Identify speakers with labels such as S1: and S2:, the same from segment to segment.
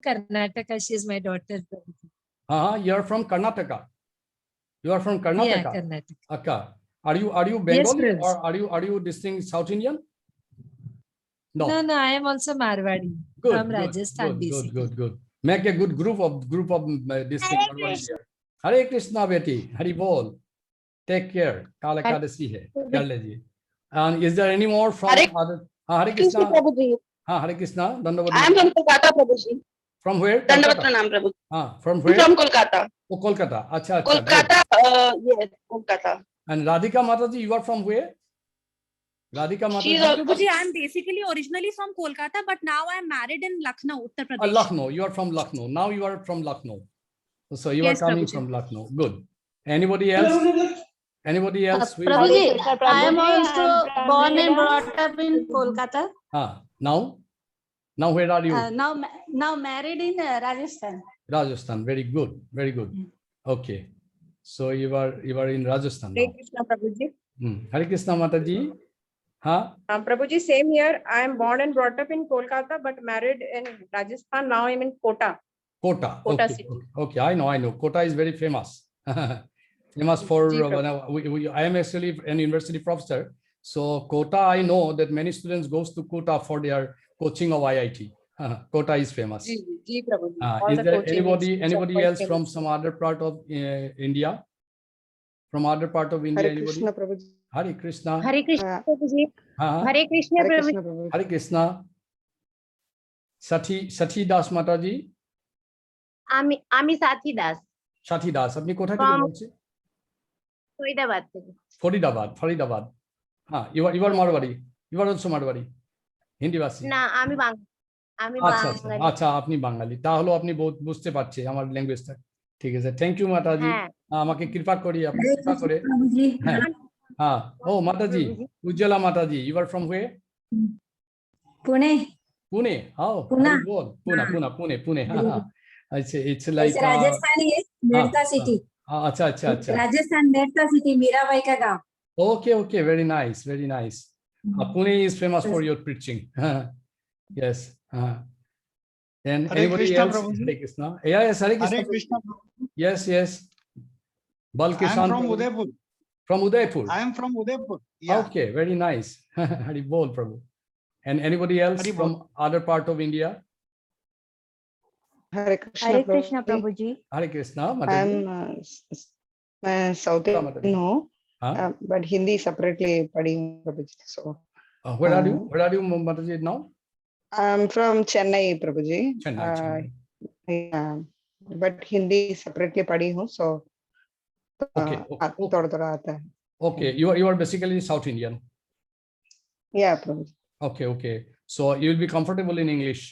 S1: Karnataka. She is my daughter.
S2: You are from Karnataka. You are from Karnataka.
S1: Yeah, Karnataka.
S2: Okay. Are you
S1: Yes,
S2: Bengali
S1: Prabhuji.
S2: or are you distinct South Indian? No.
S1: No, I am also Marwadi from Rajasthan, basically.
S2: Good. Make a good group of distinct Marwadi here. Hare Krishna beti, Hari Bol. Take care. Kala Kadasi hai. Kar lejiye. And is there any more from other? Hare Krishna.
S3: Prabhuji.
S2: Hare Krishna.
S3: I am from Kolkata, Prabhuji.
S2: From where?
S3: Dandavat Pranam, Prabhuji.
S2: From where?
S3: From Kolkata.
S2: Oh, Kolkata. Acha.
S3: Kolkata, yes, Kolkata.
S2: And Radhika Mataji, you are from where? Radhika Mataji.
S3: She's also
S4: Prabhuji, I am basically originally from Kolkata, but now I am married in Lucknow, Uttar Pradesh.
S2: Lucknow. You are from Lucknow. Now you are from Lucknow. So you
S4: Yes,
S2: are coming
S4: Prabhuji.
S2: from Lucknow. Good. Anybody else? Anybody else?
S5: Prabhuji, I am also born and brought up in Kolkata.
S2: Now where are you?
S5: Now married in Rajasthan.
S2: Rajasthan. Very good. Very good. Okay. So you are in Rajasthan now.
S6: Hare Krishna, Prabhuji.
S2: Hare Krishna Mataji.
S6: Prabhuji, same here. I am born and brought up in Kolkata, but married in Rajasthan. Now I'm in Kota.
S2: Kota.
S6: Kota
S2: Okay.
S6: city.
S2: Okay. I know. Kota is very famous. Famous for
S6: Ji, Prabhu.
S2: I am actually an university professor. So Kota, I know that many students goes to Kota for their coaching of IIT. Kota is famous.
S6: Ji, Prabhuji. All
S2: Is
S6: the
S2: there
S6: coaching
S2: anybody
S6: institutes are quite
S2: else
S6: famous.
S2: from some other part of India? From other part of India?
S7: Hare
S2: Anybody?
S7: Krishna, Prabhuji.
S2: Hare Krishna.
S6: Hare Krishna, Prabhuji.
S2: हाँ,
S6: Hare Krishna,
S7: Hare
S6: Prabhuji.
S7: Krishna, Prabhuji.
S2: Hare Krishna. Sati Das Mataji.
S5: আমি সাথী Das
S2: Sati Das. আপনি কোথা থেকে
S5: From-
S2: বলছেন?
S5: ফরিদাবাদ থেকে
S2: Faridabad. You are Marwari. You are also Marwari. Hindi ভাষী।
S5: না আমি আমি
S2: আচ্ছা
S5: বাঙালি
S2: আচ্ছা আপনি বাঙালি তাহলে আপনি বুঝতে পারছে আমার ল্যাঙ্গুয়েজটা ঠিক আছে থ্যাংক ইউ মাতাজি
S5: হ্যাঁ
S2: আমাকে কৃপা করি আপনি কৃপা করে হ্যাঁ ও Mataji Ujjwala Mataji you are from where
S5: Pune
S2: Pune how
S5: Pune.
S2: Pune হ্যাঁ আচ্ছা इट्स लाइक
S5: राजस्थान है मेरता सिटी
S2: अच्छा
S5: राजस्थान मेरता सिटी मीराबाई का गांव
S2: okay very nice Pune is famous for your preaching yes and
S8: Hare
S2: anybody
S8: Krishna,
S2: else
S8: Prabhuji.
S2: Hare Krishna yes Hare Krishna,
S8: Hare Krishna.
S2: yes
S8: I
S2: Balkishan
S8: am from Udaipur.
S2: from Udaipur
S8: I am from Udaipur. Yeah.
S2: okay very nice Hari Bol Prabhu and anybody else
S8: Hari
S2: from other part of India
S7: Hare Krishna,
S5: Hare Krishna
S7: Prabhuji.
S5: Prabhu ji
S2: Hare Krishna
S7: I
S2: Mataji.
S7: am South
S2: Mataji.
S7: Indian, no,
S2: Huh?
S7: but Hindi separately studying, Prabhuji. So
S2: Where are you Mataji now
S7: I'm from Chennai, Prabhuji.
S2: Chennai.
S7: Yeah, but Hindi separately पढ़ी हूँ, so
S2: Okay, okay.
S7: थोड़ा आता है.
S2: Okay, you are basically South Indian.
S7: Yeah, Prabhuji.
S2: Okay. So you will be comfortable in English.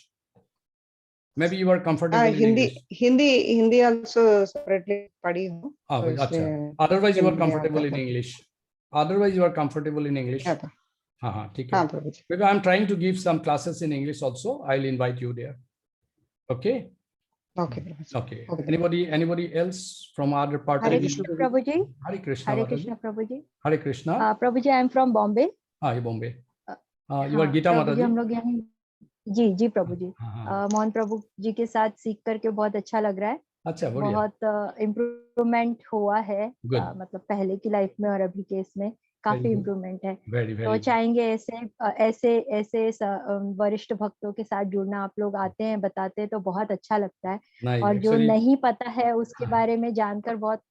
S2: Maybe you are comfortable in English.
S7: Hindi also separately पढ़ी हूँ.
S2: Ah,
S7: तो
S2: अच्छा.
S7: इसलिए
S2: Otherwise you are
S7: Hindi
S2: comfortable
S7: आता
S2: in
S7: है.
S2: English. Otherwise you are comfortable in English.
S7: आता.
S2: हाँ ठीक है.
S7: हाँ, Prabhuji.
S2: Maybe I'm trying to give some classes in English also. I'll invite you there. Okay.
S7: Okay, Prabhuji.
S2: Okay.
S7: Okay.
S2: Anybody else from other part of
S5: Hare
S2: India?
S5: Krishna Prabhu ji
S2: Hare Krishna.
S5: Hare
S2: Mataji.
S5: Krishna Prabhu ji
S2: Hare Krishna.
S5: Prabhu ji I am from Bombay
S2: ये Bombay. You are Gita
S5: Prabhu ji
S2: Mataji.
S5: हम लोग यहाँ जी प्रभु जी
S2: हाँ.
S5: मोहन प्रभु जी के साथ सीख करके बहुत अच्छा लग रहा है
S2: अच्छा बढ़िया.
S5: बहुत इम्प्रूवमेंट हुआ है
S2: Good.
S5: मतलब पहले की लाइफ में और अभी के इसमें काफी
S2: good.
S5: इम्प्रूवमेंट है
S2: Very
S5: तो
S2: good.
S5: चाहेंगे ऐसे वरिष्ठ भक्तों के साथ जुड़ना आप लोग आते हैं बताते हैं तो बहुत अच्छा लगता है
S2: Nice.
S5: और जो
S2: Actually,
S5: नहीं पता है उसके
S2: हाँ.
S5: बारे में जानकर बहुत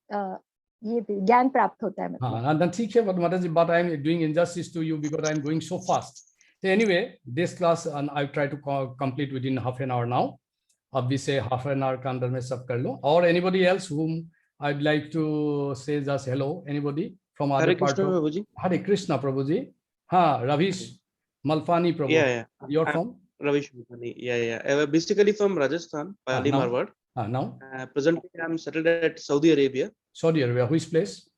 S5: ये ज्ञान प्राप्त होता है मतलब
S2: हाँ, ठीक है, but I am doing injustice to you because I am going so fast. So anyway, this class and I try to complete within half an hour now. अब भी से half an hour के अंदर में सब कर लो. Or anybody else whom I'd like to say just hello. Anybody from other
S9: Hare
S2: part
S9: Krishna,
S2: of
S9: Prabhuji.
S2: Hare Krishna Prabhuji. हाँ, Ravish Malfani Prabhu.
S9: Yeah.
S2: You're from?
S9: Ravish Mukani. Yeah. Basically from Rajasthan, Pali
S2: now?
S9: Marwar.
S2: Now?
S9: Presently, I'm settled at Saudi Arabia.
S2: Saudi Arabia. Which place?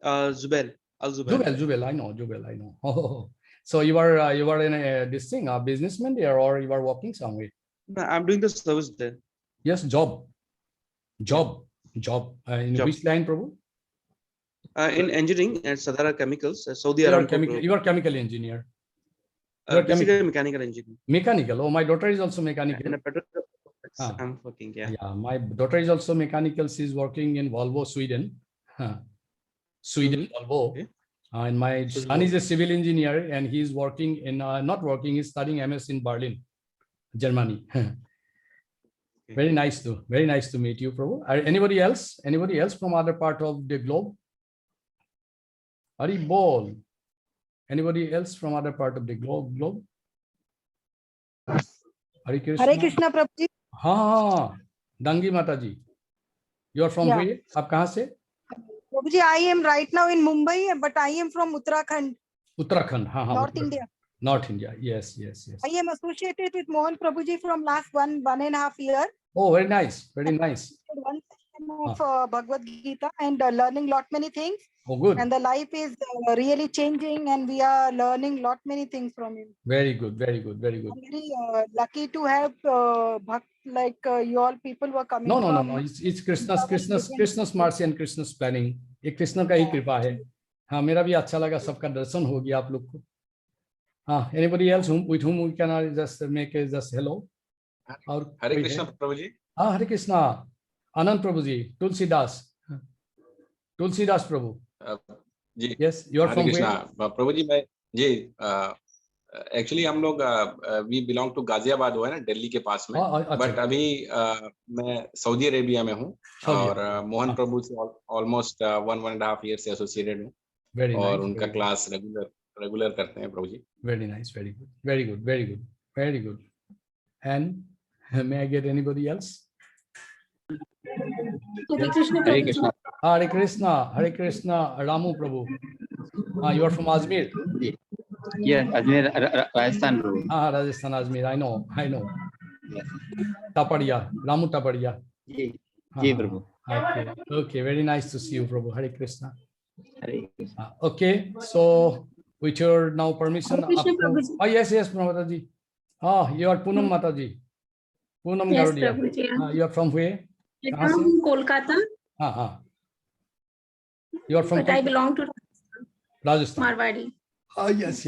S9: Zubail. Al Zubail.
S2: Jubail. I know. Oh. So you are in this thing, a businessman there, or you are working somewhere?
S9: No, I'm doing the service there.
S2: Yes, job. In
S9: Job.
S2: which line, Prabhu?
S9: In engineering at Sadara Chemicals, Saudi
S2: You are
S9: Aramco.
S2: you are chemical engineer. You are
S9: Basically mechanical engineer.
S2: Mechanical. Oh, my daughter is also
S9: In
S2: mechanical.
S9: a petrol. I'm working. Yeah.
S2: Yeah, my daughter is also mechanical. She's working in Volvo, Sweden. Sweden, Volvo.
S9: Okay.
S2: And my son is a civil engineer, and he's working in not working. He's studying MS in Berlin, Germany. Very nice to meet you, Prabhu. Anybody else? Anybody else from other part of the globe? Hari Bol. Anybody else from other part of the globe? Hare Krishna.
S10: Hare Krishna, Prabhuji.
S2: हाँ, Dangi Mataji. You are from
S10: Yeah.
S2: where? आप कहाँ से?
S10: Prabhuji, I am right now in Mumbai, but I am from Uttarakhand,
S2: Uttarakhand. हाँ हाँ.
S10: North
S2: Uttarakhand.
S10: India.
S2: North India. Yes.
S10: I am associated with Mohan Prabhuji from last one and a half year.
S2: Oh, very nice. Very nice.
S10: One session of Bhagavad Gita and learning lot many things.
S2: Oh, good.
S10: And the life is really changing, and we are learning lot many things from him.
S2: Very good. Very good. Very good.
S10: I'm very lucky to have like you all people were coming.
S2: No.
S10: from
S2: It's Krishna's mercy and Krishna's planning. ये कृष्ण का ही कृपा है. हाँ, मेरा भी अच्छा लगा. सबका दर्शन हो गया आप लोग को. हाँ, anybody else with whom we can just make a just hello? और
S11: Hare Krishna, Prabhuji.
S2: हाँ, Hare Krishna. Anand Prabhu ji, Tulsidas Prabhu.
S11: Ji.
S2: Yes, you are
S11: Hare
S2: from
S11: Krishna. Prabhuji, मैं जी एक्चुअली हम लोग वी बिलोंग टू गाजियाबाद हुआ है ना, दिल्ली के पास में. बट अभी मैं सऊदी अरेबिया में हूँ और मोहन प्रभु से ऑलमोस्ट 1.5 ईयर से एसोसिएटेड हूँ. और उनका क्लास रेगुलर करते हैं प्रभु जी.
S2: Very nice, very good. And may I get anybody else?
S3: Hare Krishna.
S2: Hare Krishna, Ramu Prabhu. You are from Ajmer?
S12: Yes, Ajmer, Rajasthan.
S2: Rajasthan, Ajmer. I know.
S12: Yes.
S2: Tapadia, Ramu Tapadia.
S12: Ji, Prabhu.
S2: Okay, very nice to see you, Prabhu. Hare Krishna.
S12: Hare Krishna.
S2: Okay, so with your now permission.
S3: Hare Krishna, Prabhuji.
S2: Yes, Mataji. You are Poonam Mataji. Poonam
S3: Yes,
S2: Garudia.
S3: Prabhuji.
S2: You are from where?
S3: I'm from Kolkata,
S2: You are from
S3: but I belong to
S2: Rajasthan.
S3: Marwadi.
S2: Yes.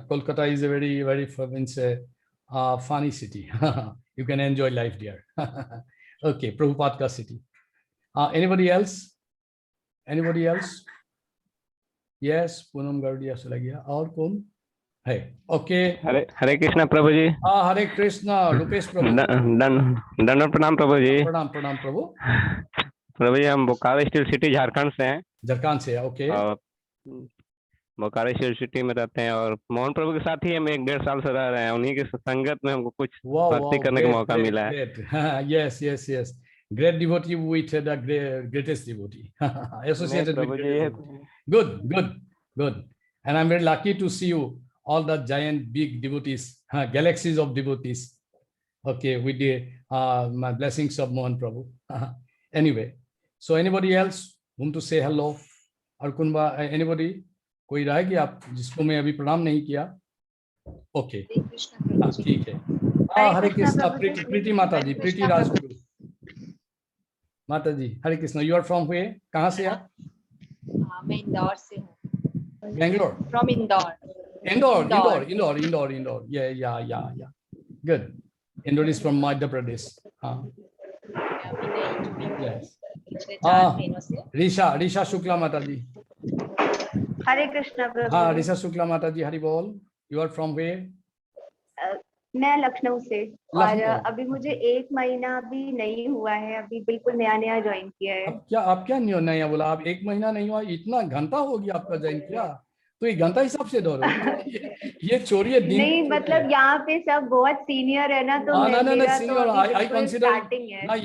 S2: Kolkata is a very funny city. You can enjoy life there. Okay, Prabhupada ka city. Anybody else? Yes, Poonam Garudia se lagya. Aur kaun? Hey, okay.
S12: Hare Krishna, Prabhuji.
S2: Hare Krishna, Rupesh Prabhu.
S12: Dandavat pranam, Prabhuji.
S2: प्रणाम प्रभु.
S12: प्रभुजी, हम Bokaro steel city Jharkhand से हैं.
S2: झारखंड से, okay.
S12: Bokaro steel city में रहते हैं और मोहन प्रभु के साथ ही हम 1.5 साल से रह रहे हैं. उन्हीं की संगत में हमको कुछ भक्ति करने का मौका मिला है.
S2: Yes. Great devotee with the greatest devotee. Associated with great devotee. Good. And I'm very lucky to see you, all the giant big devotees, galaxies of devotees. Okay, with the my blessings of Mohan Prabhu. Anyway, so anybody else whom to say hello? और anybody? कोई रहेगी आप जिसको मैं अभी प्रणाम नहीं किया? Okay. ठीक है. हरे कृष्णा, प्रीति माता जी, प्रीति राजगुरु माता जी. हरे Krishna. You are from where? कहाँ से आप?
S1: मैं इंदौर से हूँ.
S2: Bangalore.
S1: From Indore.
S2: Indore. Yeah. Good. Indore is from Madhya Pradesh. Yes. Risha Shukla Mataji.
S5: Hare Krishna Prabhu.
S2: Risha Shukla Mataji, Hari Bol. You are from where?
S5: मैं लखनऊ से. और अभी मुझे 1 महीना भी नहीं हुआ है. अभी बिल्कुल नया ज्वाइन किया है.
S2: आप क्या नया बोला? आप 1 महीना नहीं हुआ, इतना घंटा हो गया आपका ज्वाइन किया, तो ये घंटा हिसाब से दौड़ो. ये चोरी है.
S5: नहीं, मतलब यहाँ पे सब बहुत सीनियर है ना, तो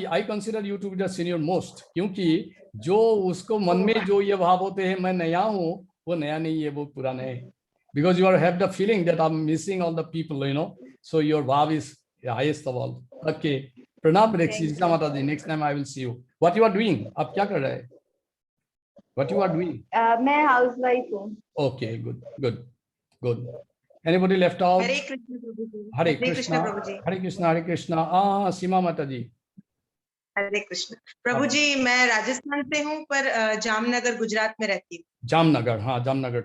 S2: I consider you to be the senior most, क्योंकि जो उसको मन में जो ये भाव होते हैं मैं नया हूँ, वो नया नहीं है, वो पुराना है. Because you have the feeling that I'm missing all the people, so your bhav is the highest of all. Okay. Pranam Risha Mataji. Next time I will see you. What you are doing? आप क्या कर रहे हैं? What you are doing?
S5: मैं housewife हूँ.
S2: Okay, good. Anybody left out?
S6: Hare Krishna Prabhuji.
S2: Hare Krishna. Hare Krishna. Seema Mataji.
S13: हरे कृष्ण प्रभु जी. मैं राजस्थान से हूँ पर जामनगर गुजरात में रहती हूँ.
S2: Jamnagar.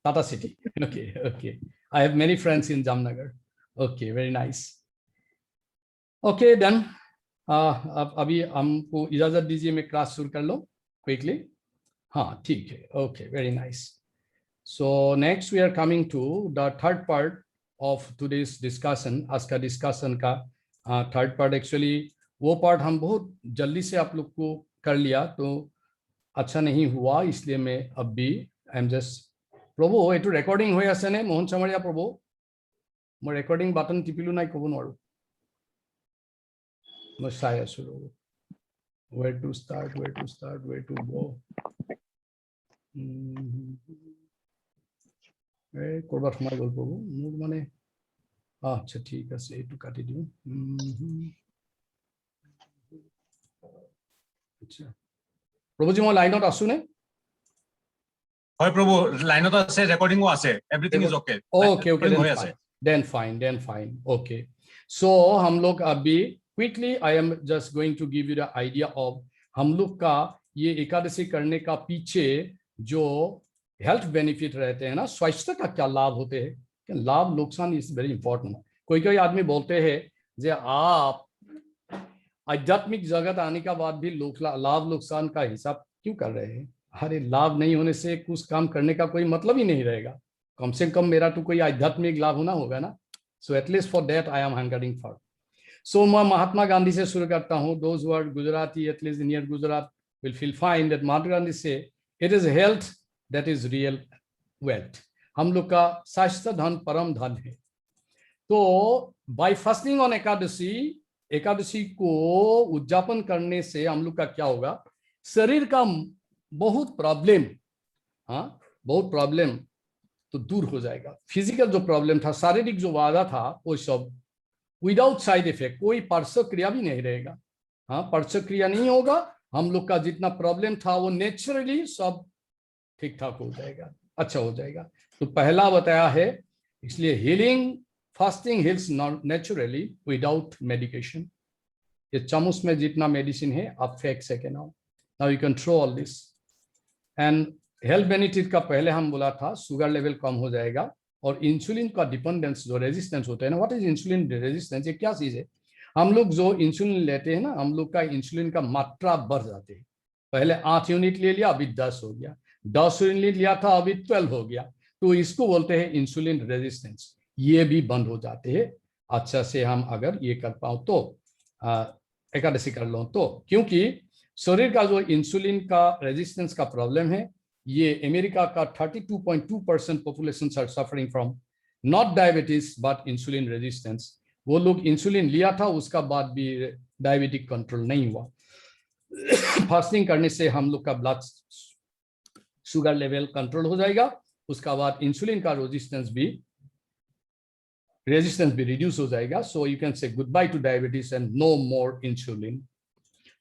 S2: Tata city. Okay. I have many friends in Jamnagar. Okay, very nice. Okay done. अब अभी हमको इजाजत दीजिए, मैं क्लास शुरू कर लो क्विकली। हाँ ठीक है, okay, very nice. So next we are coming to the third part of today's discussion. आज का डिस्कशन का थर्ड पार्ट, एक्चुअली वो पार्ट हम बहुत जल्दी से आप लोग को कर लिया तो अच्छा नहीं हुआ, इसलिए मैं अब भी आई एम जस्ट প্ৰভু এইটো ৰেকৰ্ডিং হৈ আছে নে মোহন চামৰীয়া প্ৰভু? মই ৰেকৰ্ডিং বাটন টিপিলো নাই, ক'ব নোৱাৰো, মই চাই আছো ৰ'ব। where to start where to go। কৰবাত সোমাই গ'ল প্ৰভু মোৰ, মানে আচ্ছা ঠিক আছে, এইটো কাটি দিওঁ। আচ্ছা প্ৰভুজি মই লাইনত আছো নে?
S8: হয় প্রভু, লাইনত আছে, রেকর্ডিংও আছে, everything is okay.
S2: Okay then fine okay. So हम लोग अभी quickly I am just going to give you the idea of हम लोग का ये एकादशी करने का पीछे जो हेल्थ बेनिफिट रहते हैं ना, स्वास्थ्य का क्या लाभ होते हैं, लाभ नुकसान इज वेरी इंपॉर्टेंट। कोई आदमी बोलते हैं जे आप आध्यात्मिक जगत आने का बाद भी लाभ नुकसान का हिसाब क्यों कर रहे हैं? अरे लाभ नहीं होने से कुछ काम करने का कोई मतलब ही नहीं रहेगा। कम से कम मेरा तो कोई आध्यात्मिक लाभ होना होगा ना। So at least for that I am hungering for. So मैं महात्मा गांधी से शुरू करता हूँ। Those who are Gujarati, at least near Gujarat will feel fine that Mahatma Gandhi से it is health that is real wealth. हम लोग का स्वास्थ्य धन परम धन है। तो बाय फास्टिंग ऑन एकादशी को उद्यापन करने से हम लोग का क्या होगा, शरीर का बहुत प्रॉब्लम तो दूर हो जाएगा। फिजिकल जो प्रॉब्लम था, शारीरिक जो बाधा था, वो सब विदाउट साइड इफेक्ट, कोई पार्श्व क्रिया भी नहीं रहेगा। पार्श्व क्रिया नहीं होगा। हम लोग का जितना प्रॉब्लम था वो नेचुरली सब ठीक ठाक हो जाएगा, अच्छा हो जाएगा। तो पहला बताया है, इसलिए healing fasting heals naturally without medication. ये चम्मच में जितना मेडिसिन है आप फेंक सके now you can throw all this. And health benefit का पहले हम बोला था, शुगर लेवल कम हो जाएगा और इंसुलिन का डिपेंडेंस जो रेजिस्टेंस होता है ना, व्हाट इज इंसुलिन रेजिस्टेंस, ये क्या चीज है? हम लोग जो इंसुलिन लेते हैं ना, हम लोग का इंसुलिन का मात्रा बढ़ जाते हैं। पहले 8 यूनिट ले लिया, अभी 10 हो गया, 10 यूनिट लिया था, अभी 12 हो गया। तो इसको बोलते हैं इंसुलिन रेजिस्टेंस। ये भी बंद हो जाते हैं अच्छा से हम अगर ये कर पाओ तो, एकादशी कर लो तो। क्योंकि शरीर का जो इंसुलिन का रेजिस्टेंस का प्रॉब्लम है, ये अमेरिका का 32.2% population are suffering from not diabetes but insulin resistance. वो लोग इंसुलिन लिया था, उसका बाद भी डायबिटिक कंट्रोल नहीं हुआ। फास्टिंग करने से हम लोग का ब्लड शुगर लेवल कंट्रोल हो जाएगा, उसका बाद इंसुलिन का रेजिस्टेंस भी रिड्यूस हो जाएगा। So you can say goodbye to diabetes and no more insulin.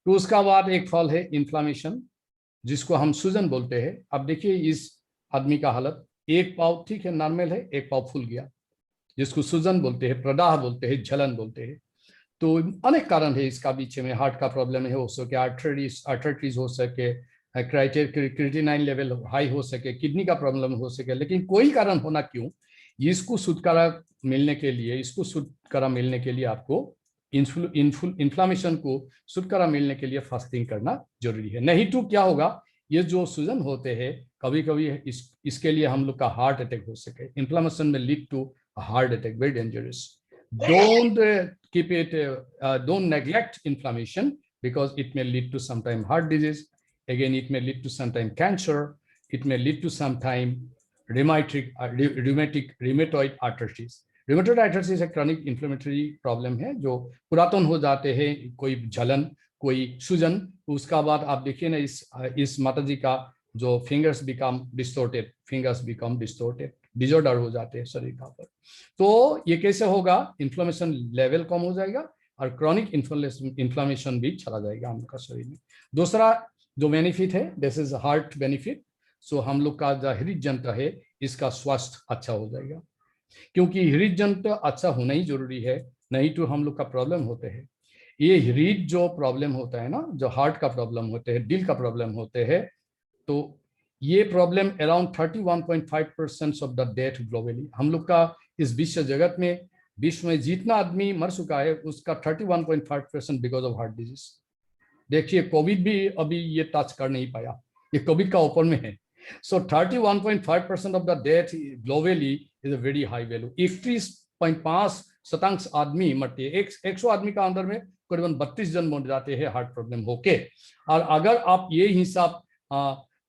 S2: तो उसका बाद एक फल है इन्फ्लामेशन, जिसको हम सूजन बोलते हैं। अब देखिए इस आदमी का हालत, एक पाव ठीक है नॉर्मल है, एक पाव फूल गया, जिसको सूजन बोलते हैं, प्रदाह बोलते हैं, जलन बोलते हैं। तो अनेक कारण है इसका, पीछे में हार्ट का प्रॉब्लम है, हो सके आर्थराइटिस हो सके, क्रिएटिनाइन लेवल हाई हो सके, किडनी का प्रॉब्लम हो सके। लेकिन कोई कारण होना क्यों, इसको छुटकारा मिलने के लिए आपको इन्फ्लामेशन को छुटकारा मिलने के लिए फास्टिंग करना जरूरी है। नहीं तो क्या होगा, ये जो सूजन होते हैं कभी कभी इसके लिए हम लोग का हार्ट अटैक हो सके। इन्फ्लामेशन में lead to heart attack, very dangerous. don't neglect inflammation because it may lead to sometime heart disease, again it may lead to sometime cancer, it may lead to sometime rheumatoid arthritis। Rheumatoid arthritis एक chronic inflammatory problem है जो पुरातन हो जाते हैं, कोई जलन, कोई सूजन। उसका बाद आप देखिए ना, इस माता जी का जो फिंगर्स बिकम डिस्टोर्टेड, डिजॉर्डर हो जाते हैं शरीर का पर। तो ये कैसे होगा, इन्फ्लेमेशन लेवल कम हो जाएगा और क्रॉनिक इन्फ्लेमेशन भी चला जाएगा हम लोग का शरीर में। दूसरा जो बेनिफिट है, दिस इज हार्ट बेनिफिट। सो हम लोग का जो हृदय यंत्र है, इसका स्वास्थ्य अच्छा हो जाएगा, क्योंकि हृदय यंत्र अच्छा होना ही जरूरी है, नहीं तो हम लोग का प्रॉब्लम होते हैं। ये हृदय जो प्रॉब्लम होता है ना, जो हार्ट का प्रॉब्लम होते हैं, दिल का प्रॉब्लम होते हैं, तो ये problem around 31.5% of the death globally. हम लोग का इस विश्व जगत में विश्व में जितना आदमी मर चुका है उसका 31.5% बिकॉज ऑफ हार्ट डिजीज। देखिए कोविड भी अभी ये टच कर नहीं पाया, ये कोविड का ऊपर में है। सो 31.5% of the death globally is a very high value. 31.5% आदमी मरते हैं, 100 आदमी का अंदर में करीबन 32 जन मर जाते हैं हार्ट प्रॉब्लम होके। और अगर आप ये हिसाब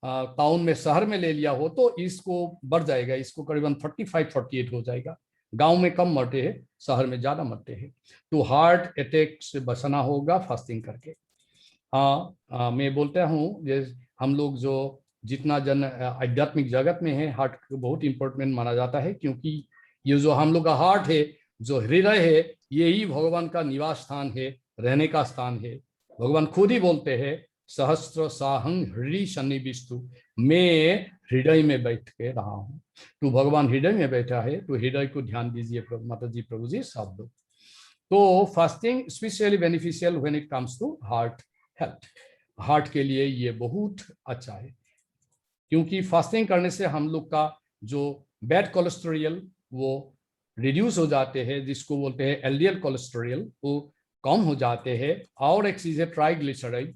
S2: टाउन में शहर में ले लिया हो तो इसको बढ़ जाएगा, इसको करीबन 45-48 हो जाएगा। गांव में कम मरते हैं, शहर में ज्यादा मरते हैं। तो हार्ट अटैक से बचना होगा फास्टिंग करके। मैं बोलता हूँ हम लोग जो जितना जन आध्यात्मिक जगत में है, हार्ट को बहुत इंपॉर्टेंट माना जाता है, क्योंकि ये जो हम लोग का हार्ट है, जो हृदय है, यही भगवान का निवास स्थान है, रहने का स्थान है। भगवान खुद ही बोलते हैं सहस्त्र साहं हृदय सन्निविष्टु, मैं हृदय में बैठ के रहा हूँ। तो भगवान हृदय में बैठा है, तो हृदय को ध्यान दीजिए माता जी, प्रभु जी, सब लोग। तो fasting specially beneficial when it comes to heart health. Heart के लिए ये बहुत अच्छा है, क्योंकि फास्टिंग करने से हम लोग का जो बैड कोलेस्टेरॉल वो रिड्यूस हो जाते हैं, जिसको बोलते हैं एलडीएल कोलेस्टेरॉल, वो कम हो जाते हैं। और एक चीज है ट्राइग्लिसराइड,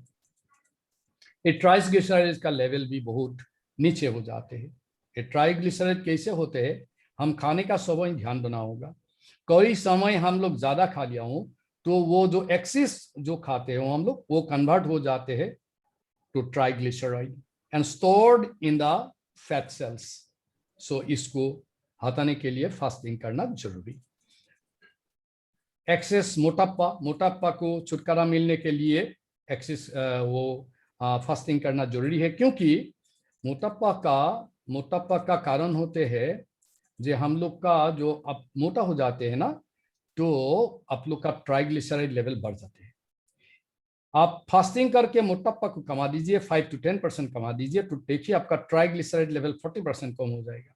S2: ये ट्राइग्लिसराइड का लेवल भी बहुत नीचे हो जाते हैं। ये ट्राइग्लिसराइड कैसे होते हैं, हम खाने का समय ध्यान देना होगा। कोई समय हम लोग ज्यादा खा लिया हो तो वो जो एक्सिस जो खाते हो हम लोग, वो कन्वर्ट हो जाते हैं to triglyceride and stored in the fat cells. So इसको हटाने के लिए फास्टिंग करना जरूरी। एक्सेस मोटापा को छुटकारा मिलने के लिए एक्सेस फास्टिंग करना जरूरी है, क्योंकि मोटापा का कारण होते हैं जो हम लोग का जो अब मोटा हो जाते हैं ना, तो आप लोग का ट्राइग्लिसराइड लेवल बढ़ जाते हैं। आप फास्टिंग करके मोटापा को कमा दीजिए, 5 to 10% कमा दीजिए, तो देखिए आपका ट्राइग्लिसराइड लेवल 40% कम हो जाएगा।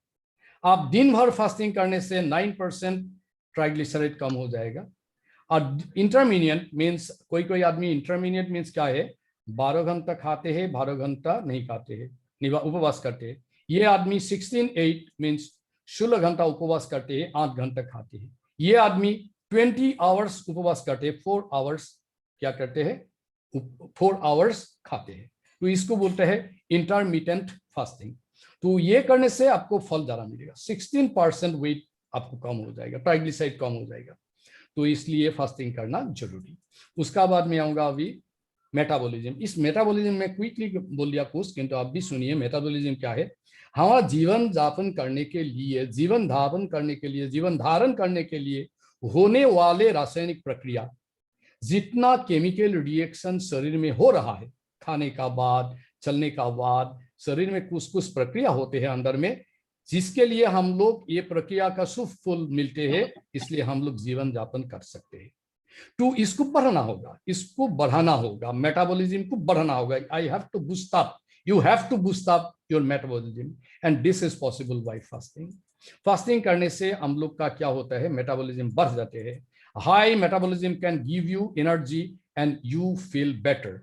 S2: आप दिन भर फास्टिंग करने से 9% ट्राइग्लिसराइड कम हो जाएगा। और इंटरमीडिएट मीन्स कोई आदमी इंटरमीडिएट मीन्स क्या है, 12 घंटा खाते हैं, 12 घंटा नहीं खाते हैं, उपवास करते हैं। ये आदमी 16-8 मीन्स 16 घंटा उपवास करते हैं, 8 घंटा खाते हैं। ये आदमी 20 आवर्स उपवास करते हैं, 4 आवर्स क्या करते हैं, 4 आवर्स खाते हैं। तो इसको बोलते हैं इंटरमिटेंट फास्टिंग। तो ये करने से आपको फल ज्यादा मिलेगा, 16% वेट आपको कम हो जाएगा, ट्राइग्लिसराइड कम हो जाएगा। तो इसलिए फास्टिंग करना जरूरी। उसका बाद में आऊंगा अभी मेटाबॉलिज्म। इस मेटाबॉलिज्म में क्विकली बोल दिया कुछ, किंतु आप भी सुनिए मेटाबॉलिज्म क्या है। हमारा जीवन धारण करने के लिए होने वाले रासायनिक प्रक्रिया, जितना केमिकल रिएक्शन शरीर में हो रहा है, खाने का बाद, चलने का बाद शरीर में कुछ प्रक्रिया होते हैं अंदर में, जिसके लिए हम लोग ये प्रक्रिया का शुभ फल मिलते हैं, इसलिए हम लोग जीवन यापन कर सकते हैं। तो इसको बढ़ाना होगा, इसको बढ़ाना होगा, मेटाबॉलिज्म को बढ़ाना होगा। I have to boost up, you have to boost up your metabolism, and this is possible by fasting. Fasting करने से हम लोग का क्या होता है, मेटाबॉलिज्म बढ़ जाते हैं। High metabolism can give you energy and you feel better.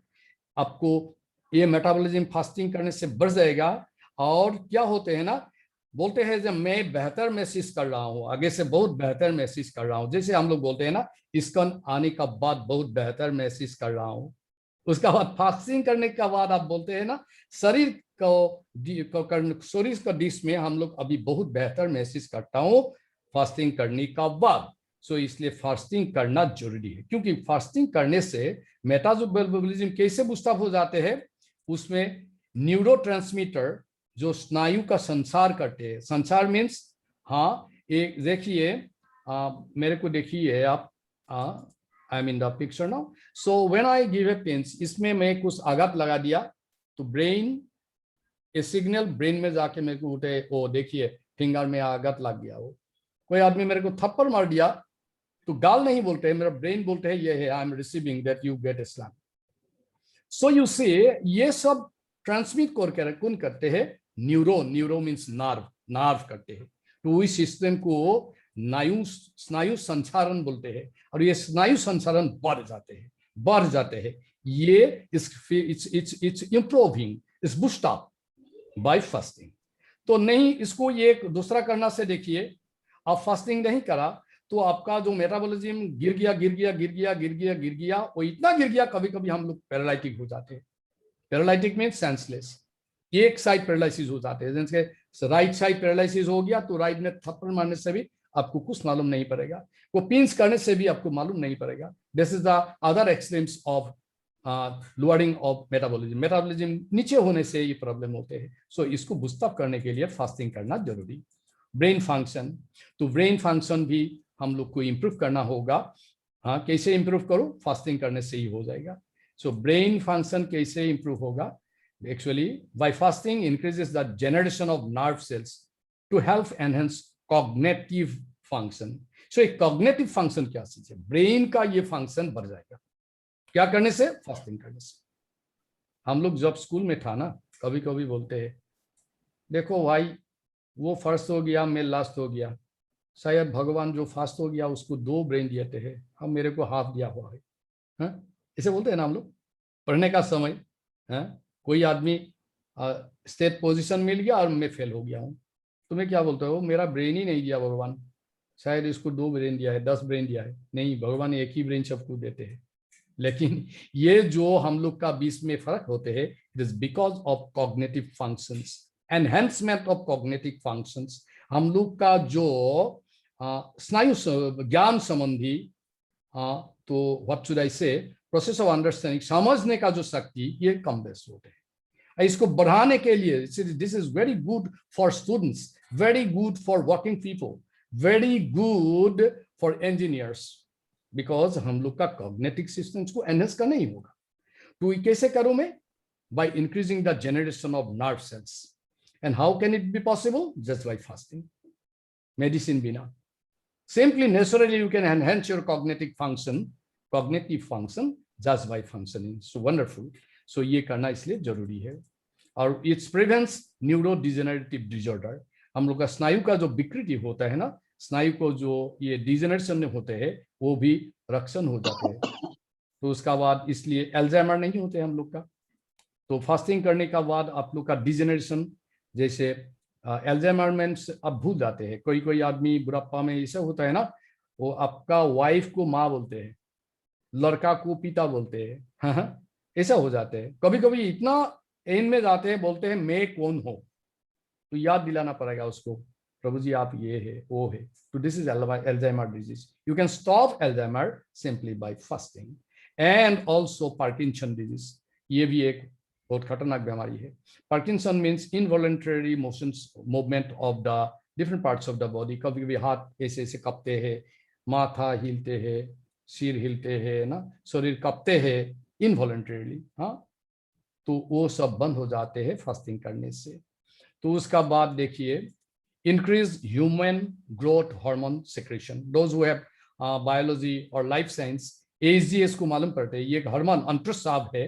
S2: आपको ये मेटाबॉलिज्म फास्टिंग करने से बढ़ जाएगा। और क्या होते हैं ना, बोलते हैं जब मैं बेहतर महसूस कर रहा हूँ, आगे से बहुत बेहतर महसूस कर रहा हूँ, जैसे हम लोग बोलते हैं ना, इस्कॉन आने का बाद बहुत बेहतर महसूस कर रहा हूँ। उसका बाद फास्टिंग करने के बाद आप बोलते हैं ना, शरीर का डिश में हम लोग अभी बहुत बेहतर महसूस करता हूँ फास्टिंग करने का बाद। सो इसलिए फास्टिंग करना जरूरी है, क्योंकि फास्टिंग करने से मेटाबॉलिज्म कैसे बूस्ट अप हो जाते हैं, उसमें न्यूरोट्रांसमीटर जो स्नायु का संचार करते हैं, संचार मीन्स, हाँ एक देखिए मेरे को देखिए आप, I am in the picture now. So when I give a pinch, इसमें मैं कुछ आघात लगा दिया तो ब्रेन, ए सिग्नल ब्रेन में जाके मेरे को उठे, वो देखिए फिंगर में आघात लग गया। वो कोई आदमी मेरे को थप्पड़ मार दिया तो गाल नहीं बोलते हैं, मेरा ब्रेन बोलते हैं ये है, I am receiving that you get slam. So you see ये सब ट्रांसमिट कौन करते हैं, न्यूरो मीन्स नार्व करते हैं। तो इस सिस्टम को स्नायु संचारण बोलते हैं, और ये स्नायु संचारण बढ़ जाते हैं। ये it's improving, it's boost up by fasting. तो नहीं इसको ये दूसरा करना से, देखिए आप फास्टिंग नहीं करा तो आपका जो मेटाबॉलिज्म गिर गया, वो इतना गिर गया, कभी कभी हम लोग पैरालाइटिक हो जाते हैं। पैरालाइटिक मीन्स सेंसलेस, एक साइड पैरालिसिस हो जाते हैं। जैसे राइट साइड पैरालिसिस हो गया तो राइट में थप्पड़ मारने से भी आपको कुछ मालूम नहीं पड़ेगा, वो पिंच करने से भी आपको मालूम नहीं पड़ेगा। This is the other extremes of lowering of metabolism. Metabolism नीचे होने से ये प्रॉब्लम होते हैं। सो इसको बूस्ट अप करने के लिए फास्टिंग करना जरूरी। ब्रेन फंक्शन, तो ब्रेन फंक्शन भी हम लोग को इम्प्रूव करना होगा। हाँ, कैसे इम्प्रूव करो? फास्टिंग करने से ही हो जाएगा। सो ब्रेन फंक्शन कैसे इम्प्रूव होगा? Actually, by fasting increases the generation of nerve cells to help enhance cognitive function. So, एक cognitive function क्या चीज है? ब्रेन का ये फंक्शन बढ़ जाएगा। क्या करने से? फास्टिंग करने से। हम लोग जब स्कूल में था ना, कभी कभी बोलते हैं, देखो भाई वो फर्स्ट हो गया, मैं लास्ट हो गया, शायद भगवान जो फास्ट हो गया उसको 2 ब्रेन दिए थे, हम मेरे को हाफ दिया हुआ है। हाँ? ऐसे बोलते हैं ना हम लोग पढ़ने का समय। हाँ? कोई आदमी स्टेट पोजीशन मिल गया और मैं फेल हो गया हूँ, तुम्हें क्या बोलते हो? मेरा ब्रेन ही नहीं दिया भगवान, शायद इसको 2 ब्रेन दिया है, 10 ब्रेन दिया है। नहीं, भगवान एक ही ब्रेन सबको देते हैं। लेकिन ये जो हम लोग का बीच में फर्क होते हैं, it is because of cognitive functions, enhancement of cognitive functions. हम लोग का जो स्नायु ज्ञान संबंधी, तो व्हाट शुड आई से, प्रोसेस ऑफ अंडरस्टैंडिंग, समझने का जो शक्ति, ये कम बेस होते हैं। इसको बढ़ाने के लिए this is very good for students, very good for working people, very good for engineers, because हम लोग का कॉग्निटिव सिस्टम्स को एनहेंस करना ही होगा। तो कैसे करूं मैं? By increasing the generation of nerve cells. And how can it be possible? Just by fasting, medicine बिना। Simply, naturally, you can enhance your cognitive function just by functioning. So wonderful. So ये करना इसलिए जरूरी है। और it prevents neurodegenerative disorder. हम लोग का स्नायु का जो विकृति होता है ना, स्नायु को जो ये डिजेनरेशन होते हैं, वो भी रक्षण हो जाते हैं। तो उसका बाद इसलिए एल्जाइमर नहीं होते हम लोग का। तो फास्टिंग करने का बाद आप लोग का डिजेनरेशन, जैसे एल्जाइमर में अब भूल जाते हैं। कोई आदमी बुढ़ापा में ऐसा होता है ना, वो आपका वाइफ को माँ बोलते हैं, लड़का को पिता बोलते हैं, ऐसा हो जाते हैं। कभी कभी इतना एन में जाते हैं, बोलते हैं मैं कौन हो, तो याद दिलाना पड़ेगा उसको, प्रभु जी आप ये है वो है। तो this is Alzheimer disease. You can stop Alzheimer simply by fasting. And also Parkinson disease, ये भी एक बहुत खतरनाक बीमारी है। Parkinson means involuntary motions, movement of the different parts of the body. कभी कभी हाथ ऐसे ऐसे कपते हैं, माथा हिलते हैं, सिर हिलते हैं ना, शरीर कपते हैं इनवॉलंटरीली। हाँ, तो वो सब बंद हो जाते हैं फास्टिंग करने से। तो उसका बाद देखिए, increase human growth hormone secretion. Those who have biology और लाइफ साइंस, एजीएस को मालूम पड़ते हैं, ये एक हार्मोन अंतस्राव है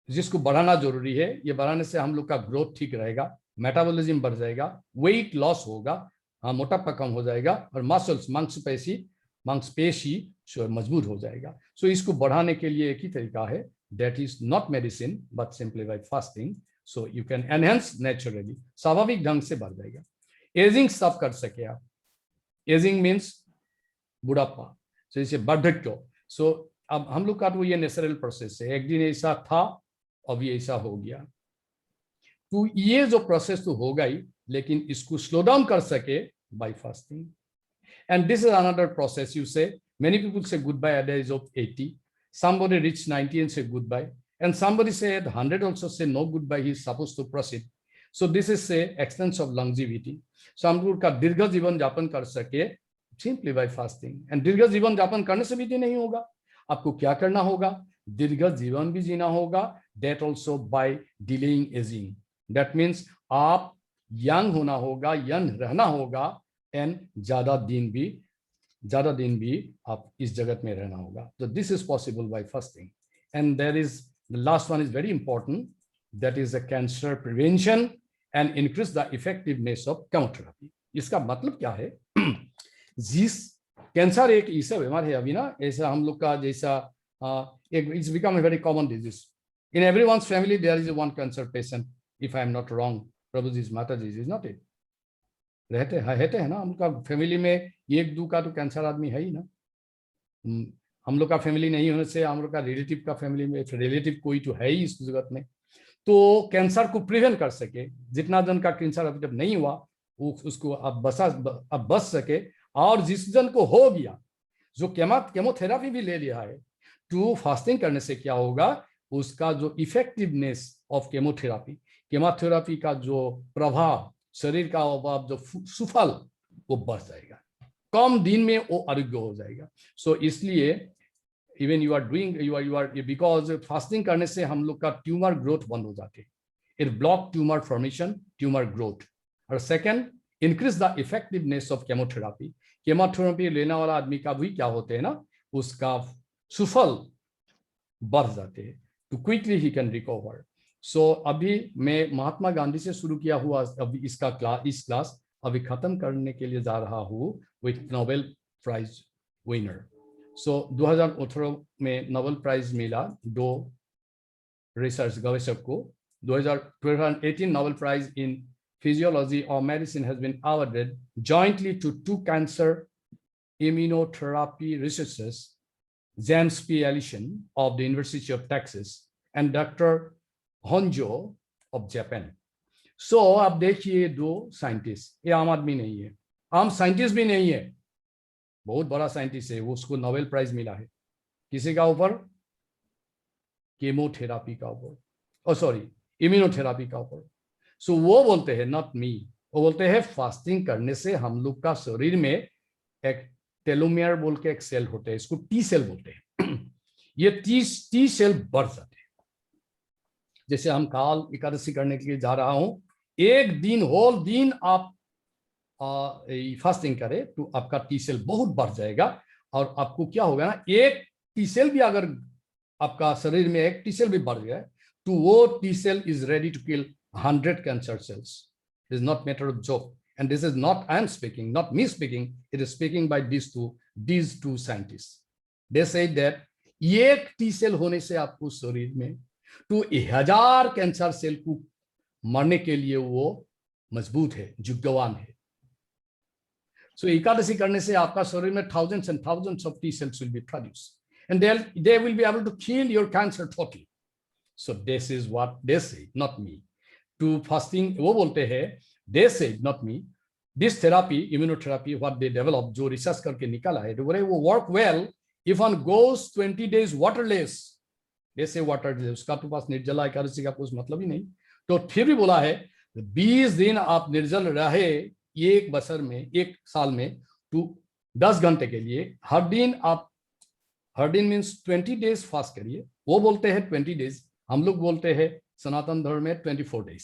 S2: जिसको बढ़ाना जरूरी है। ये बढ़ाने से हम लोग का ग्रोथ ठीक रहेगा, मेटाबॉलिज्म बढ़ जाएगा, वेट लॉस होगा, मोटापा कम हो जाएगा, और मसल्स मांसपेशी मजबूत हो जाएगा। सो इसको बढ़ाने के लिए एक ही तरीका है, that is not medicine but simply by fasting. So you can enhance naturally, स्वाभाविक ढंग से बढ़ जाएगा। एजिंग स्टॉप कर सके आप। एजिंग मीन्स बुढ़ापा, जैसे वार्धक्य। सो अब हम लोग का तो ये नेचुरल प्रोसेस है, एक दिन ऐसा था अभी ऐसा हो गया। तो ये जो प्रोसेस तो होगा ही, लेकिन इसको स्लो डाउन कर सके by fasting. And this is another process. You see many people say goodbye at the age of 80, somebody reached 90 and say goodbye, and somebody said 100 also say no goodbye, he is supposed to proceed. So this is say extent of longevity. So हम लोग का दीर्घ जीवन यापन कर सके simply by fasting. And दीर्घ जीवन यापन करने से भी नहीं होगा, आपको क्या करना होगा? दीर्घ जीवन भी जीना होगा, that also by delaying aging. That means आप यंग होना होगा, यंग रहना होगा, एंड ज्यादा दिन भी आप इस जगत में रहना होगा। तो this is possible by fasting. And there is the last one is very important, that is the cancer prevention and increase the effectiveness of chemotherapy. इसका मतलब क्या है? जिस कैंसर एक ऐसा बीमार है अभी ना, ऐसा हम लोग का जैसा एक it's become a very common disease in everyone's family. There is one cancer patient, if I am not wrong, Prabhuji's Mataji's, is not it? रहते हैं ना, हम लोग का फैमिली में 1-2 का तो कैंसर आदमी है ही ना। हम लोग का फैमिली नहीं होने से हम लोग का रिलेटिव का फैमिली में रिलेटिव कोई तो है ही इस जगत में, तो कैंसर को प्रिवेंट कर सके, जितना जन का कैंसर अभी तक नहीं हुआ उसको अब बच सके, और जिस जन को हो गया, जो केमोथेरापी भी ले लिया है, तो फास्टिंग करने से क्या होगा, उसका जो इफेक्टिवनेस ऑफ केमोथेरापी का जो प्रभाव शरीर का जो सुफल वो बढ़ जाएगा, कम दिन में वो आरोग्य हो जाएगा। सो इसलिए even you are because fasting करने से हम लोग का ट्यूमर ग्रोथ बंद हो जाते हैं, it block tumour formation, tumour growth. और second, increase the effectiveness of chemotherapy लेने वाला आदमी का भी क्या होते हैं ना, उसका सुफल बढ़ जाते हैं, तो क्विकली ही कैन रिकवर। सो अभी मैं महात्मा गांधी से शुरू किया हुआ अभी इस क्लास अभी खत्म करने के लिए जा रहा हूँ विथ नोबेल प्राइज विनर। सो 2018 में नोबेल प्राइज मिला 2 रिसर्च गवेषक को। 2018 Nobel Prize in Physiology or Medicine has been awarded jointly to 2 cancer immunotherapy researchers, James P. Allison of the University of Texas and Dr. Honjo of Japan. So अब देखिए 2 scientist, ये आम आदमी नहीं है, आम साइंटिस्ट भी नहीं है, बहुत बड़ा साइंटिस्ट है, उसको नोबेल प्राइज मिला है किसी का ऊपर, केमोथेरापी का ऊपर, इम्यूनोथेरापी का ऊपर। सो वो बोलते हैं, नॉट मी, वो बोलते हैं फास्टिंग करने से हम लोग का शरीर में एक टेलोमियर बोल के एक सेल होते हैं, इसको टी सेल बोलते हैं, ये टी सेल बढ़ जाते हैं। जैसे हम काल एकादशी करने के लिए जा रहा हूं, एक दिन होल दिन आप फास्टिंग करें तो आपका टी सेल बहुत बढ़ जाएगा, और आपको क्या होगा ना, एक टी सेल भी अगर आपका शरीर में एक टी सेल भी बढ़ गया तो वो T cell is ready to kill 100 cancer cells. It is not matter of joke, and this is not I am speaking, not me speaking, it is speaking by these two scientists. They say that एक T cell होने से आपको शरीर में तो 1000 cancer cell को मरने के लिए वो मजबूत है, जुग्गवान है। So एकादशी करने से आपका शरीर में thousands and thousands of T cells will be produced, and they will be able to kill your cancer totally. So this is what they say, not me. To fasting वो बोलते हैं, they say, not me, this therapy, immunotherapy, what they developed, जो research करके निकाला है, वो work well if one goes 20 days waterless. They say waterless, उसका तो पास निर्जला एकादशी का कुछ मतलब ही नहीं, तो फिर भी बोला है 20 दिन आप निर्जल रहे एक बरस में, एक साल में, तो 10 घंटे के लिए हर दिन मीन्स 20 डेज फास्ट करिए। वो बोलते हैं 20 डेज, हम लोग बोलते हैं सनातन धर्म में 24 डेज,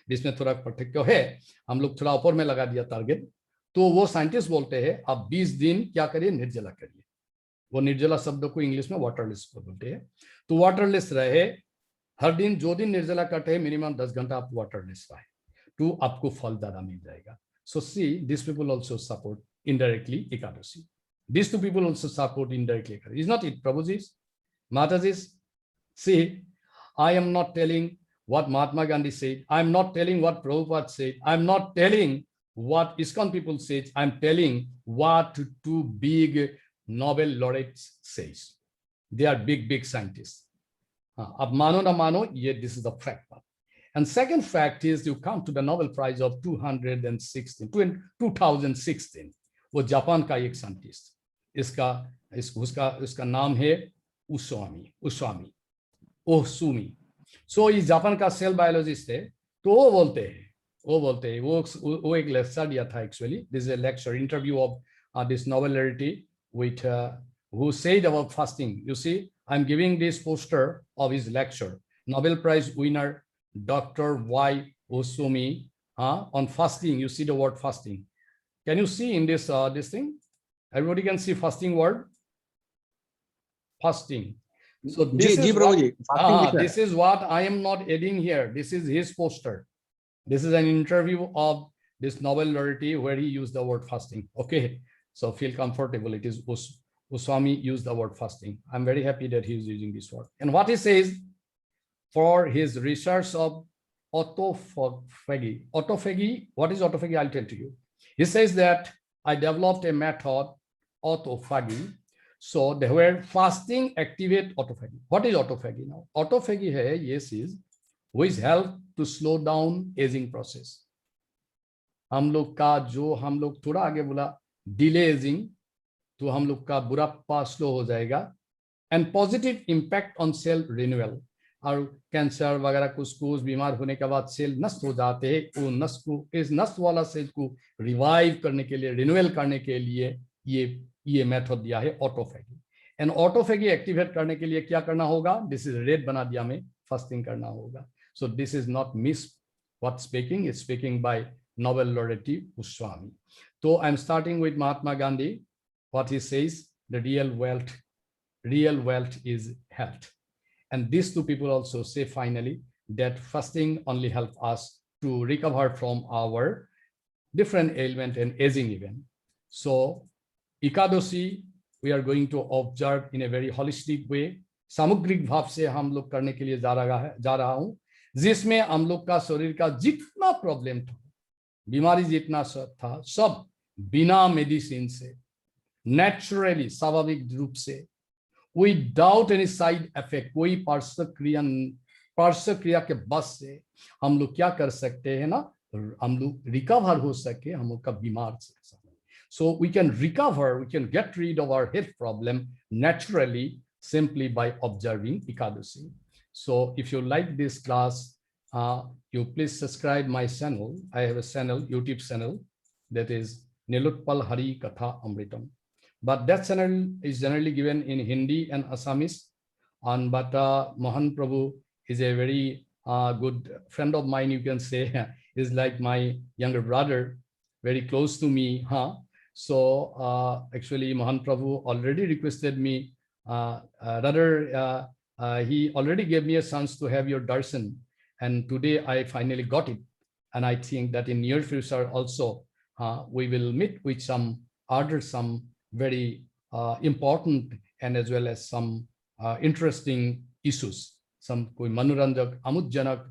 S2: जिसमें थोड़ा पार्थक्य है, हम लोग थोड़ा ऊपर में लगा दिया टारगेट। तो वो साइंटिस्ट बोलते हैं आप 20 दिन क्या करिए, निर्जला करिए। वो निर्जला शब्द को इंग्लिश में वाटरलेस बोलते हैं। तो वाटरलेस रहे, हर दिन जो दिन निर्जला करते हैं मिनिमम 10 घंटा आप वाटरलेस रहे, तो आपको फल ज्यादा मिल जाएगा। So see this people also support indirectly Ekadashi, these 2 people also support indirectly. Is not it, Prabhuji, Mataji? See, I am not telling what Mahatma Gandhi said. I am not telling what Prabhupada said. I am not telling what ISKCON people said. I am telling what 2 big Nobel laureates says. They are big scientists. Ab mano na mano, yet this is the fact. And second fact is you come to the Nobel Prize of 2016. वो Japan का एक scientist, इसका नाम है Osumi. सो ये Japan का cell biologist है। तो वो बोलते हैं वो एक लेक्चर दिया था actually, this is a lecture interview of this Nobel laureate with who said about fasting. You see, I'm giving this poster of his lecture, Nobel Prize winner Dr. Y. Osumi on fasting. You see the word fasting. Can you see in this this thing? Everybody can see fasting word. Fasting. So this this is what I am not adding here. This is his poster. This is an interview of this Nobel laureate where he used the word fasting. Okay, so feel comfortable. It is Osami used the word fasting. I'm very happy that he is using this word. And what he says for his research of autophagy. Autophagy, what is autophagy? I'll tell to you. He says that I developed a method, autophagy. So where fasting activate autophagy. What is autophagy now? Autophagy hai, yes, is which help to slow down aging process. हम लोग का जो हम लोग थोड़ा आगे बोला delay ageing, तो हम लोग का बुढ़ापा स्लो हो जाएगा. And positive impact on sale renewal. और कैंसर वगैरह कुछ बीमार होने के बाद सेल नष्ट हो जाते हैं, वो नष्ट को इस नष्ट वाला सेल को रिवाइव करने के लिए, रिन्यूअल करने के लिए ये मेथड दिया है ऑटोफेगी. एंड ऑटोफेगी एक्टिवेट करने के लिए क्या करना होगा? दिस इज रेड बना दिया में, फास्टिंग करना होगा. So this is not miss what speaking, is speaking by Nobel laureate Goswami. So I'm starting with Mahatma Gandhi. What he says, the real wealth is health. And these two people also say finally that fasting only helps us to recover from our different ailment and aging even. So Ekadashi, we are going to observe in a very holistic way. सामुग्रिक भाव से हम लोग करने के लिए जा रहा हूं, जिसमें हम लोग का शरीर का जितना प्रॉब्लम था, बीमारी जितना था, सब बिना मेडिसिन से, नेचुरली स्वाभाविक रूप से, विदाउट एनी साइड इफेक्ट, कोई पार्श्व क्रिया के बस से हम लोग क्या कर सकते हैं ना, हम लोग रिकवर हो सके हम लोग का बीमार से. So we can recover, we can get rid of our health problem naturally simply by observing Ekadashi. So if you like this class, you please subscribe my channel. I have a channel, YouTube channel, that is Nilotpal Hari Katha Amritam. But that channel is generally given in Hindi and Assamese. But Mohan Prabhu is a very good friend of mine, you can say. Is like my younger brother, very close to me. So actually Mohan Prabhu already requested me, he already gave me a chance to have your darshan. And today I finally got it. And I think that in near future also, we will meet with some very important and as well as some interesting issues. Some koi manuranjak, amudjanak,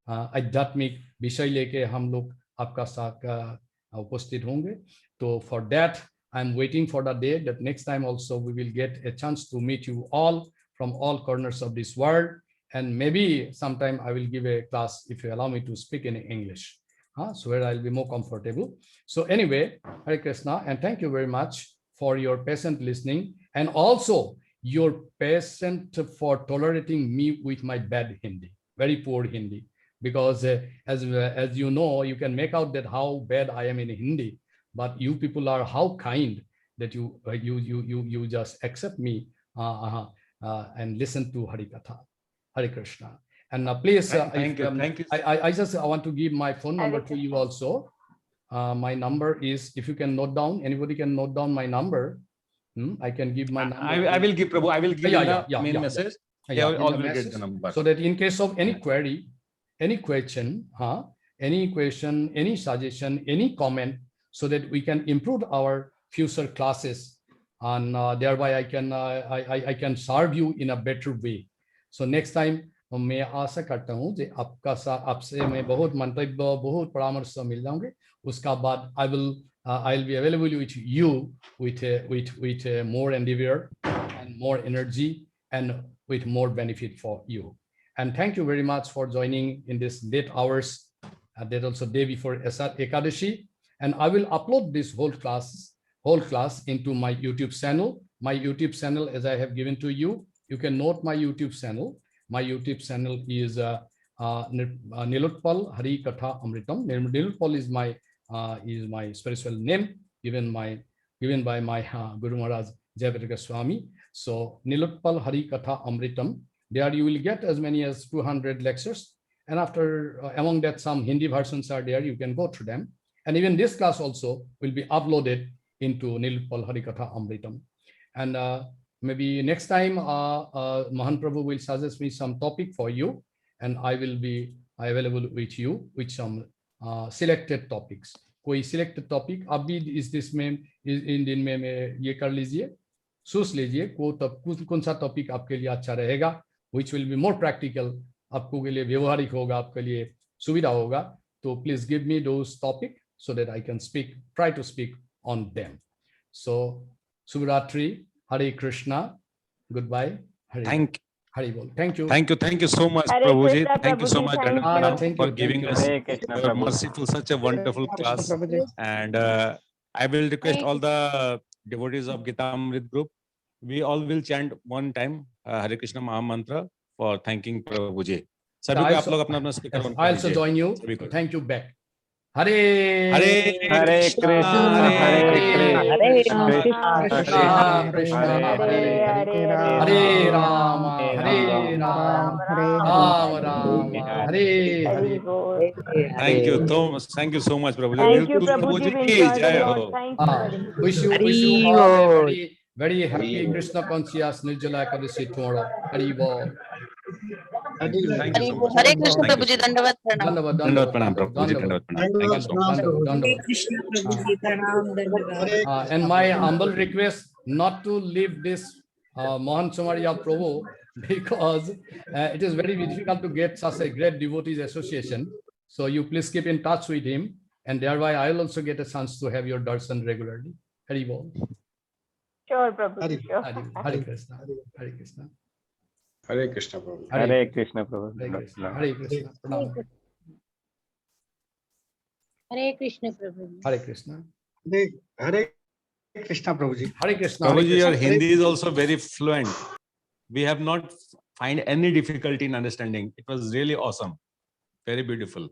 S2: आध्यात्मिक विषय लेके हम लोग आपका साथ उपस्थित होंगे. So for that, I'm waiting for the day that next time also we will get a chance to meet you all from all corners of this world. And maybe sometime I will give a class if you allow me to speak in English, so where I'll be more comfortable. So anyway, Hare Krishna, and thank you very much for your patient listening, and also your patient for tolerating me with my bad Hindi, very poor Hindi, because as you know, you can make out that how bad I am in Hindi, but you people are how kind that you just accept me and listen to Harikatha. Hare Krishna. And please, thank you. I just want to give my phone number to you also. My number is, if you can note down, anybody can note down my number. I can give my number.
S8: I will give Prabhu. I will give the main message. All will get the number.
S2: So that in case of any query, any question, any suggestion, any comment, so that we can improve our future classes, and thereby I can serve you in a better way. So next time मैं आशा करता हूँ कि आपसे मैं बहुत मंतव्य, बहुत परामर्श मिल जाऊंगे. उसका बाद I'll be available with you with more endeavor and more energy and with more benefit for you. And thank you very much for joining in this late hours, that also day before Ekadashi. And I will upload this whole class into my YouTube channel. My YouTube channel, as I have given to you, you can note my YouTube channel. My YouTube channel is Nilotpal Hari Katha Amritam. Nilotpal is my spiritual name given by my Guru Maharaj Jayaprakash Swami. So Nilotpal Hari Katha Amritam. There you will get as many as 200 lectures, and after among that some Hindi versions are there. You can go through them, and even this class also will be uploaded into Nilotpal Hari Katha Amritam. And maybe next time Mohan Prabhu will suggest me some topic for you, and I will be available with you with some selected topics. कोई selected topic आप भी इन दिन में ये कर लीजिए, सोच लीजिए कौन सा टॉपिक आपके लिए अच्छा रहेगा, which will be more practical, आपको के लिए व्यवहारिक होगा, आपके लिए सुविधा होगा तो please give me those topic so that I can try to speak on them. So Subratri, Hare Krishna, goodbye. Hari Bol. Thank you.
S8: Thank you so much, Prabhuji. Thank you so much,
S2: thank
S8: for
S2: you,
S8: giving
S2: thank you.
S8: us your merciful, such a wonderful class. And I will request all the devotees of Gitamrit group. We all will chant one time Hare Krishna Maha Mantra for thanking Prabhuji. सभी को आप लोग अपना अपना speaker on
S2: I also join you. Thank you back. Hare
S12: Krishna,
S2: Hare
S12: Krishna,
S2: Krishna Krishna Hare Hare Rama, Rama Rama, Hare Hare.
S8: Thank you so much, Prabhuji. Prabhuji ki jai ho.
S2: Wish you all a very happy Krishna conscious Nirjala Ekadashi tomorrow. Hari Bol.
S8: Thank you so much.
S14: हरे कृष्ण प्रभु जी दंडवत प्रणाम
S8: दंडवत प्रणाम प्रभुजी दंडवत प्रणाम
S1: Hare Krishna Prabhuji, pranam, dandavat.
S2: And my humble request not to leave this Mohan Somariya Prabhu, because it is very difficult to get such a great devotees association. So you please keep in touch with him, and thereby I will also get a chance to have your darshan regularly. Hari Bol.
S5: Sure, Prabhu. Sure.
S2: Hare Krishna. Hare Krishna.
S11: Hare Krishna, Prabhu.
S12: Hare Krishna, Prabhu.
S2: Hare Krishna. Hare Krishna. Pranam.
S1: Hare Krishna Prabhuji.
S2: Hare Krishna.
S15: Hare Krishna, Prabhuji.
S2: Hare Krishna.
S8: Prabhuji, your Hindi is also very fluent. We have not find any difficulty in understanding. It was really awesome. Very beautiful.